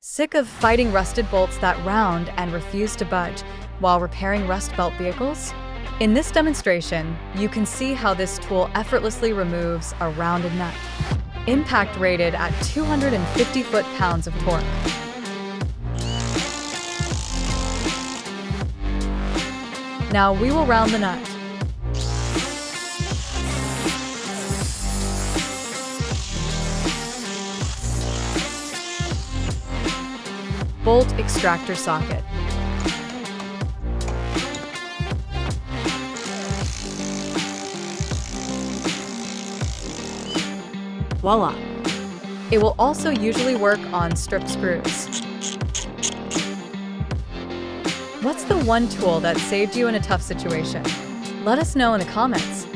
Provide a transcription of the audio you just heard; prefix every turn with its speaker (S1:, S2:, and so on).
S1: Sick of fighting rusted bolts that round and refuse to budge while repairing Rust Belt vehicles? In this demonstration, you can see how this tool effortlessly removes a rounded nut. Impact rated at 250 foot-pounds of torque. Now we will round the nut. Bolt extractor socket. Voila! It will also usually work on strip screws. What's the one tool that saved you in a tough situation? Let us know in the comments.